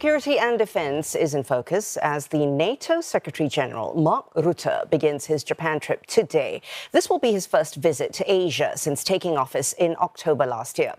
Security and defense is in focus as the NATO Secretary General Mark Rutte begins his Japan trip today. This will be his first visit to Asia since taking office in October last year.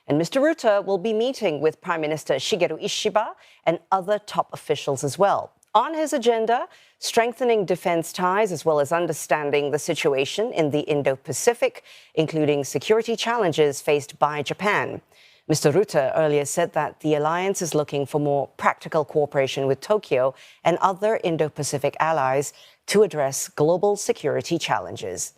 And Mr. Rutte will be meeting with Prime Minister Shigeru Ishiba and other top officials as well. On his agenda, strengthening defense ties as well as understanding the situation in the Indo-Pacific, including security challenges faced by Japan. Mr. Rutte earlier said that the alliance is looking for more practical cooperation with Tokyo and other Indo-Pacific allies to address global security challenges.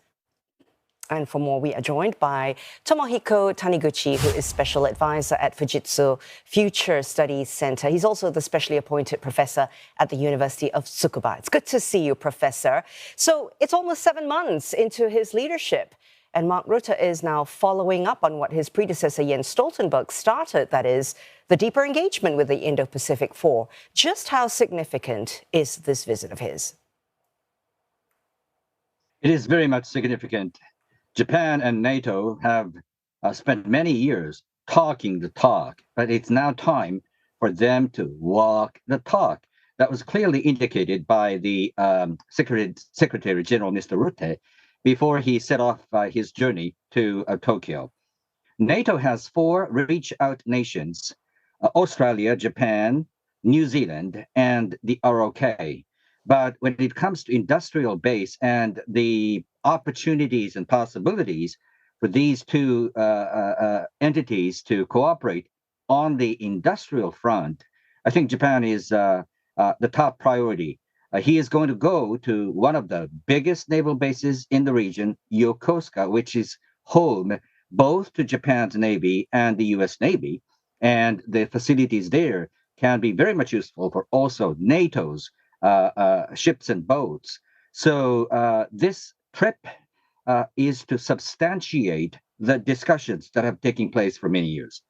And for more, we are joined by Tomohiko Taniguchi, who is Special Advisor at Fujitsu Future Studies Centre. He's also the specially appointed professor at the University of Tsukuba. It's good to see you, Professor. So it's almost 7 months into his leadership. And Mark Rutte is now following up on what his predecessor Jens Stoltenberg started, that is, the deeper engagement with the Indo-Pacific Four. Just how significant is this visit of his? It is very much significant. Japan and NATO have spent many years talking the talk, but it's now time for them to walk the talk. That was clearly indicated by the Secretary General, Mr. Rutte, before he set off his journey to Tokyo. NATO has 4 reach-out nations, Australia, Japan, New Zealand, and the ROK. But when it comes to industrial base and the opportunities and possibilities for these 2 entities to cooperate on the industrial front, I think Japan is the top priority. He is going to go to one of the biggest naval bases in the region, Yokosuka, which is home both to Japan's Navy and the U.S. Navy. And the facilities there can be very much useful for also NATO's ships and boats. So this trip is to substantiate the discussions that have taken place for many years.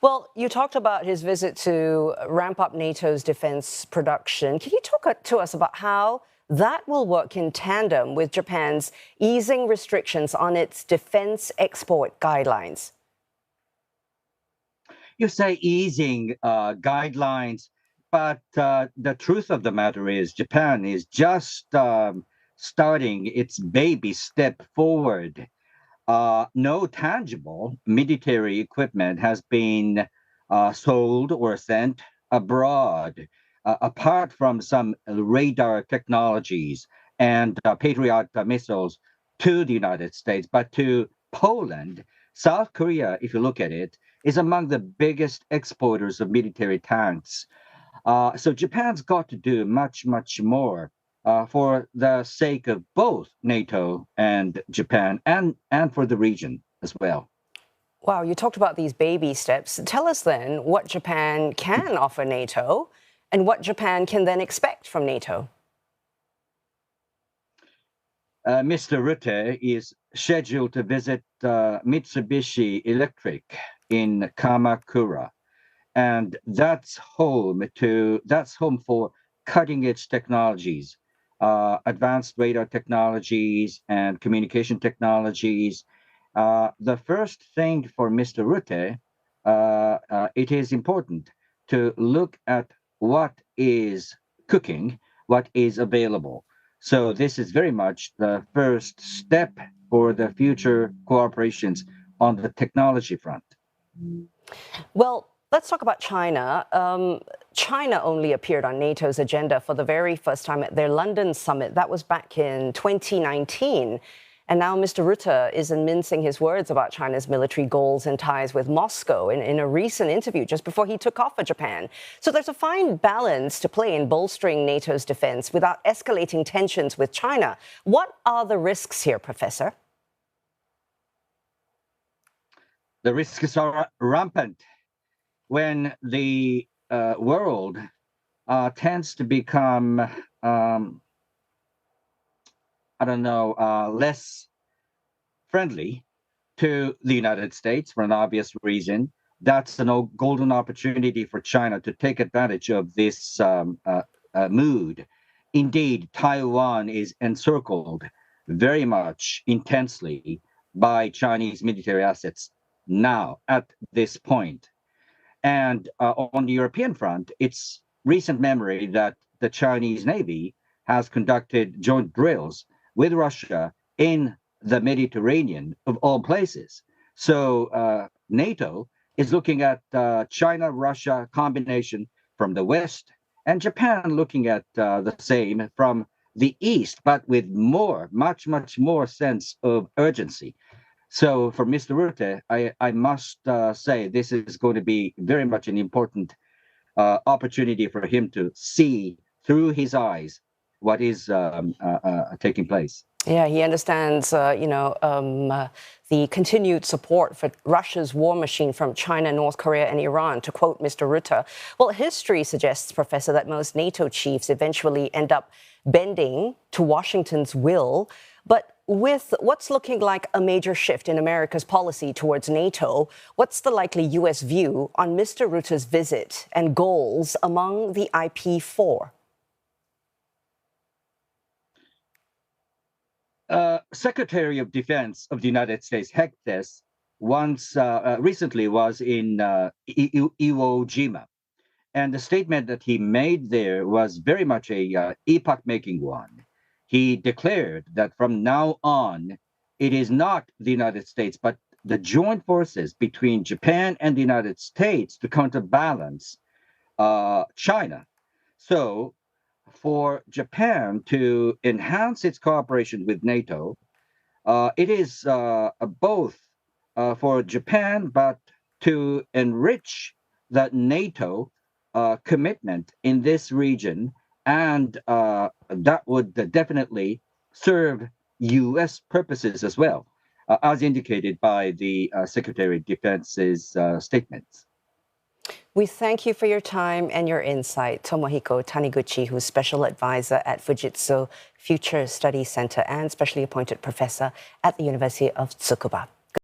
Well, you talked about his visit to ramp up NATO's defense production. Can you talk to us about how that will work in tandem with Japan's easing restrictions on its defense export guidelines? You say easing guidelines, but the truth of the matter is Japan is just starting its baby step forward. No tangible military equipment has been sold or sent abroad, apart from some radar technologies and Patriot missiles to the United States. But to Poland, South Korea, if you look at it, is among the biggest exporters of military tanks. So Japan's got to do much, much more for the sake of both NATO and Japan and for the region as well. Wow, you talked about these baby steps. Tell us then what Japan can offer NATO and what Japan can then expect from NATO. Mr. Rutte is scheduled to visit Mitsubishi Electric in Kamakura. And that's home for cutting-edge technologies, advanced radar technologies and communication technologies. The first thing for Mr. Rutte, it is important to look at what is cooking, what is available. So this is very much the first step for the future cooperations on the technology front. Well, let's talk about China. China only appeared on NATO's agenda for the very first time at their London summit. That was back in 2019. And now Mr. Rutte isn't mincing his words about China's military goals and ties with Moscow in a recent interview just before he took off for Japan. So there's a fine balance to play in bolstering NATO's defense without escalating tensions with China. What are the risks here, Professor? The risks are rampant when the world tends to become, less friendly to the United States for an obvious reason. That's a golden opportunity for China to take advantage of this mood. Indeed, Taiwan is encircled very much intensely by Chinese military assets now at this point. And on the European front, it's recent memory that the Chinese Navy has conducted joint drills with Russia in the Mediterranean, of all places. So NATO is looking at China-Russia combination from the West, and Japan looking at the same from the East, but with much more sense of urgency. So for Mr. Rutte, I must say this is going to be very much an important opportunity for him to see through his eyes what is taking place. Yeah, he understands, the continued support for Russia's war machine from China, North Korea, and Iran, to quote Mr. Rutte. Well, history suggests, Professor, that most NATO chiefs eventually end up bending to Washington's will. But with what's looking like a major shift in America's policy towards NATO, what's the likely U.S. view on Mr. Rutte's visit and goals among the IP4? Secretary of Defense of the United States Hectes once recently was in Iwo Jima, and the statement that he made there was very much a epoch-making one. He declared that from now on, it is not the United States, but the joint forces between Japan and the United States to counterbalance China. So for Japan to enhance its cooperation with NATO, it is both for Japan, but to enrich the NATO commitment in this region, and that would definitely serve U.S. purposes as well, as indicated by the Secretary of Defense's statements. We thank you for your time and your insight, Tomohiko Taniguchi, who's Special Advisor at Fujitsu Future Studies Centre and Specially Appointed Professor at the University of Tsukuba.